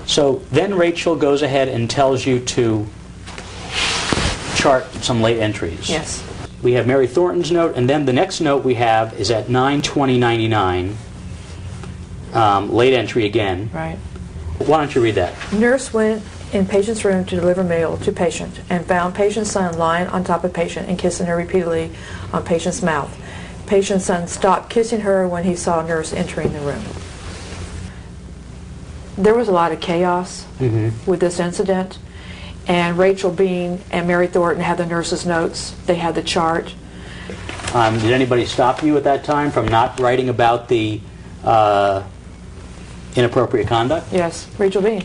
So then Rachel goes ahead and tells you to chart some late entries. Yes. We have Mary Thornton's note, and then the next note we have is at 9:20:99. Late entry again. Right. Why don't you read that? Nurse went in patient's room to deliver mail to patient and found patient's son lying on top of patient and kissing her repeatedly on patient's mouth. Patient's son stopped kissing her when he saw nurse entering the room. There was a lot of chaos with this incident, and Rachel Bean and Mary Thornton had the nurse's notes. They had the chart. Did anybody stop you at that time from not writing about the inappropriate conduct? Yes, Rachel Bean.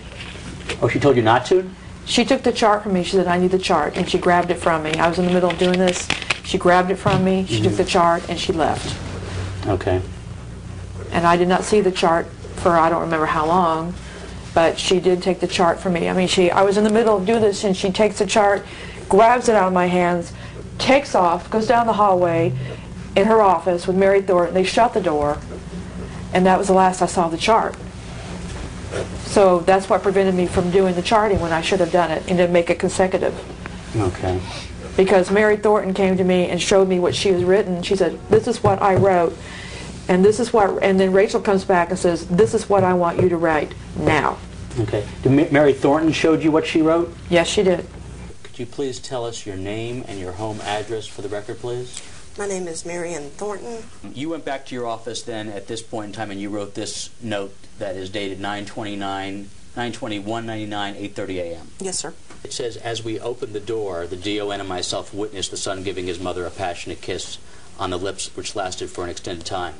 Oh, she told you not to? She took the chart from me. She said, I need the chart, and she grabbed it from me. I was in the middle of doing this. She grabbed it from me, she took the chart, and she left. Okay. And I did not see the chart for I don't remember how long, but she did take the chart from me. I mean, I was in the middle of doing this, and she takes the chart, grabs it out of my hands, takes off, goes down the hallway in her office with Mary Thornton. They shut the door, and that was the last I saw of the chart. So that's what prevented me from doing the charting when I should have done it and to make it consecutive. Okay. Because Mary Thornton came to me and showed me what she has written. She said, this is what I wrote, and this is what, and then Rachel comes back and says, this is what I want you to write now. Okay. Did Mary Thornton showed you what she wrote? Yes, she did. Could you please tell us your name and your home address for the record, please? My name is Marian Thornton. You went back to your office then at this point in time and you wrote this note that is dated 9/21/99, 8:30 a.m. Yes, sir. It says, as we opened the door, the DON and myself witnessed the son giving his mother a passionate kiss on the lips, which lasted for an extended time.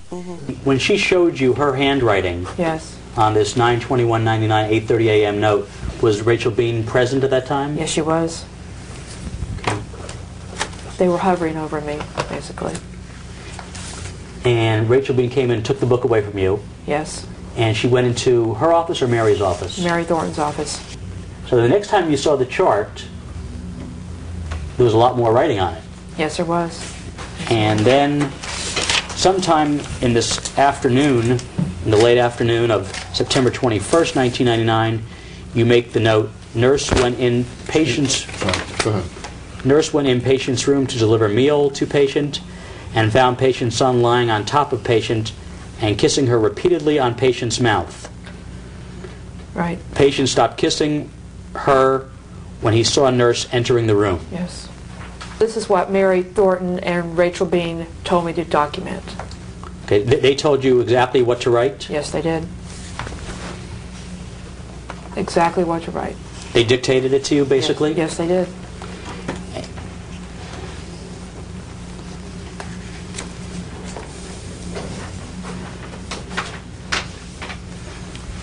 When she showed you her handwriting Yes. on this 9/21/99, 8:30 a.m. note, was Rachel Bean present at that time? Yes, she was. Okay. They were hovering over me, basically. And Rachel Bean came in and took the book away from you. Yes. And she went into her office or Mary's office? Mary Thornton's office. So the next time you saw the chart, there was a lot more writing on it. Yes, there was. And then sometime in this afternoon, in the late afternoon of September 21st, 1999, you make the note, nurse went in patient's room to deliver meal to patient and found patient's son lying on top of patient and kissing her repeatedly on patient's mouth. Right. Patient stopped kissing her when he saw nurse entering the room. Yes. This is what Mary Thornton and Rachel Bean told me to document. Okay, they told you exactly what to write? Yes, they did. Exactly what to write. They dictated it to you, basically? Yes, they did.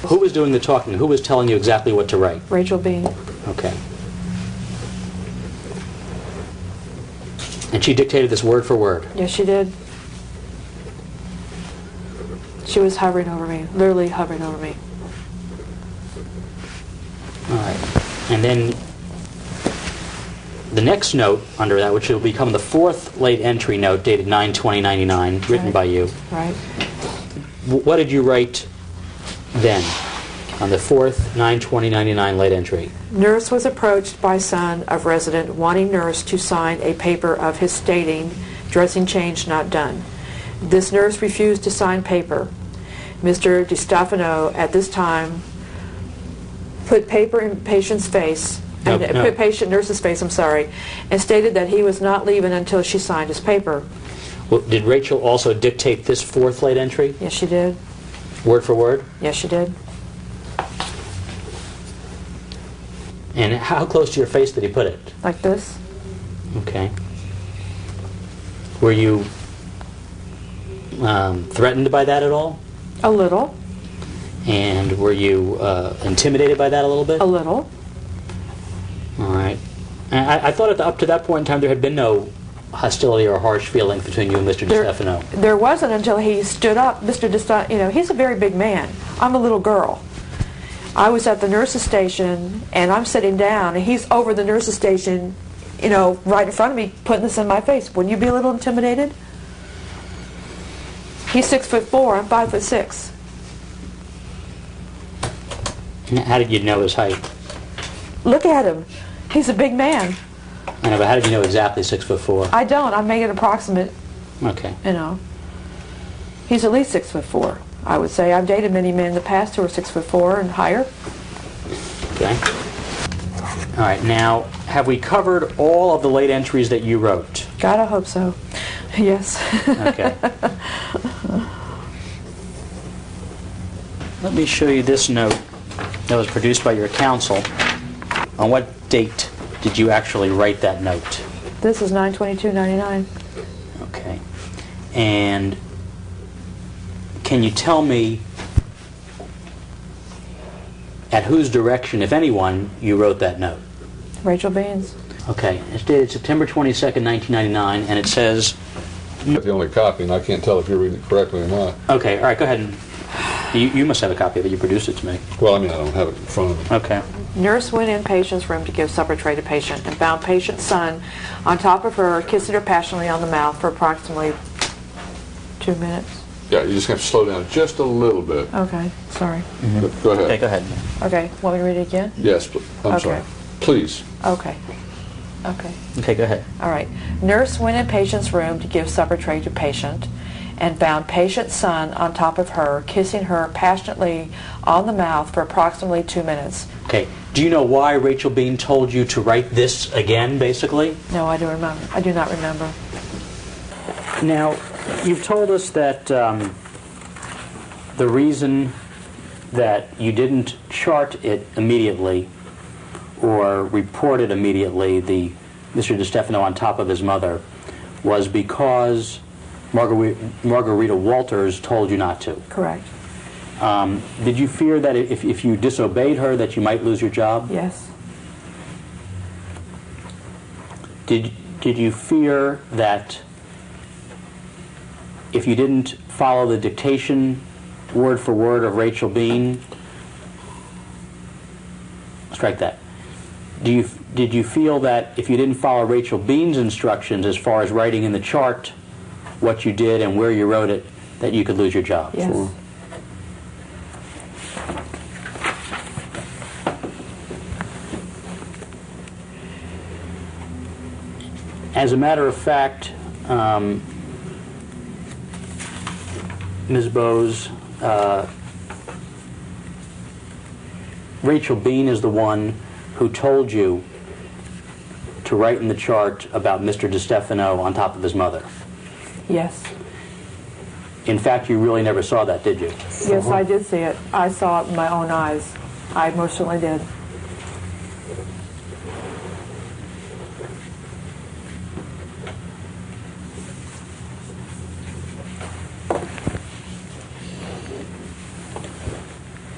Who was doing the talking? Who was telling you exactly what to write? Rachel Bean. Okay. And she dictated this word for word? Yes, she did. She was hovering over me, literally hovering over me. All right. And then the next note under that, which will become the fourth late entry note, dated 9/20/99, written Right. by you. Right. What did you write then on the fourth 9/20/99 late entry? Nurse was approached by son of resident wanting nurse to sign a paper of his stating dressing change not done. This nurse refused to sign paper. Mr. DiStefano at this time put paper in patient's face, put patient nurse's face, and stated that he was not leaving until she signed his paper. Well, did Rachel also dictate this fourth late entry? Yes, she did. Word for word? Yes, she did. And how close to your face did he put it? Like this. Okay. Were you threatened by that at all? A little. And were you intimidated by that a little bit? A little. All right. And I thought up to that point in time there had been no hostility or harsh feelings between you and Mr. DiStefano. There wasn't until he stood up. Mr. DiStefano, he's a very big man. I'm a little girl. I was at the nurse's station, and I'm sitting down, and he's over the nurse's station, right in front of me, putting this in my face. Wouldn't you be a little intimidated? He's 6'4", I'm 5'6". How did you know his height? Look at him. He's a big man. I know, but how did you know exactly 6'4"? I don't. I make it approximate, Okay. you know. He's at least 6'4", I would say. I've dated many men in the past who are 6'4" and higher. Okay. All right, now, have we covered all of the late entries that you wrote? God, I hope so. Yes. Okay. Let me show you this note that was produced by your counsel. On what date did you actually write that note? This is 9/22/99. Okay. And can you tell me at whose direction, if anyone, you wrote that note? Rachel Beans. Okay. It's dated September 22nd, 1999, and it says... That's the only copy, and I can't tell if you're reading it correctly or not. Okay, all right, go ahead. You must have a copy of it. You produced it to me. Well, I mean, I don't have it in front of me. Okay. Nurse went in patient's room to give supper tray to patient and found patient's son on top of her, kissing her passionately on the mouth for approximately 2 minutes. Yeah, you just have to slow down just a little bit. Okay, sorry. Go ahead. Okay, go ahead. Okay, want me to read it again? Yes, I'm Okay. sorry. Please. Okay. Okay. Okay, go ahead. All right. Nurse went in patient's room to give supper tray to patient and found patient's son on top of her, kissing her passionately on the mouth for approximately 2 minutes. Okay. Do you know why Rachel Bean told you to write this again, basically? No, I do remember. I do not remember. Now, you've told us that the reason that you didn't chart it immediately or report it immediately, the Mr. DiStefano on top of his mother, was because Margarita Walters told you not to. Correct. Did you fear that if you disobeyed her that you might lose your job? Yes. Did you fear that if you didn't follow the dictation word for word of Rachel Bean, strike that. Did you feel that if you didn't follow Rachel Bean's instructions as far as writing in the chart what you did and where you wrote it, that you could lose your job? Yes. As a matter of fact, Ms. Boze, Rachel Bean is the one who told you to write in the chart about Mr. DiStefano on top of his mother. Yes. In fact, you really never saw that, did you? Yes, I did see it. I saw it with my own eyes. I most certainly did.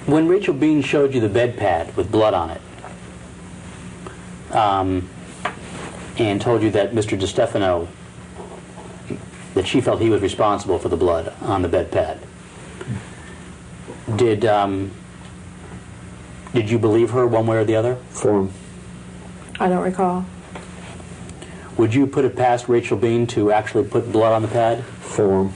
When Rachel Bean showed you the bed pad with blood on it, and told you that Mr. DiStefano, that she felt he was responsible for the blood on the bed pad, did you believe her one way or the other? Form. I don't recall. Would you put it past Rachel Bean to actually put blood on the pad? Form.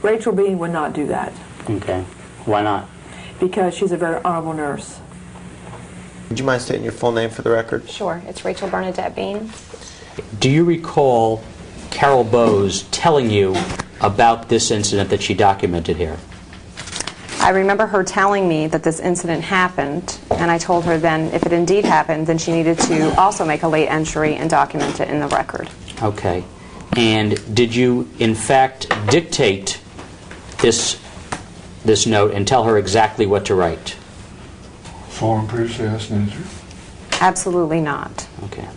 Rachel Bean would not do that. Okay. Why not? Because she's a very honorable nurse. Would you mind stating your full name for the record? Sure, it's Rachel Bernadette Bean. Do you recall Carol Boze telling you about this incident that she documented here? I remember her telling me that this incident happened, and I told her then if it indeed happened, then she needed to also make a late entry and document it in the record. Okay. And did you, in fact, dictate this note and tell her exactly what to write? Form previously asked answer. Absolutely not. Okay.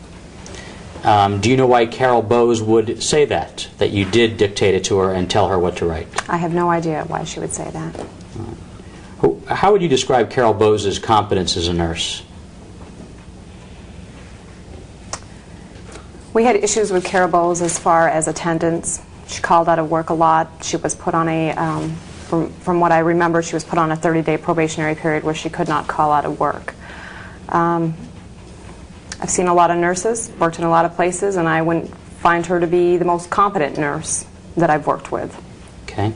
Do you know why Carol Boze would say that you did dictate it to her and tell her what to write? I have no idea why she would say that. How would you describe Carol Boze's competence as a nurse? We had issues with Carol Boze as far as attendance. She called out of work a lot. She was put on a, from what I remember, she was put on a 30-day probationary period where she could not call out of work. I've seen a lot of nurses, worked in a lot of places, and I wouldn't find her to be the most competent nurse that I've worked with. Okay.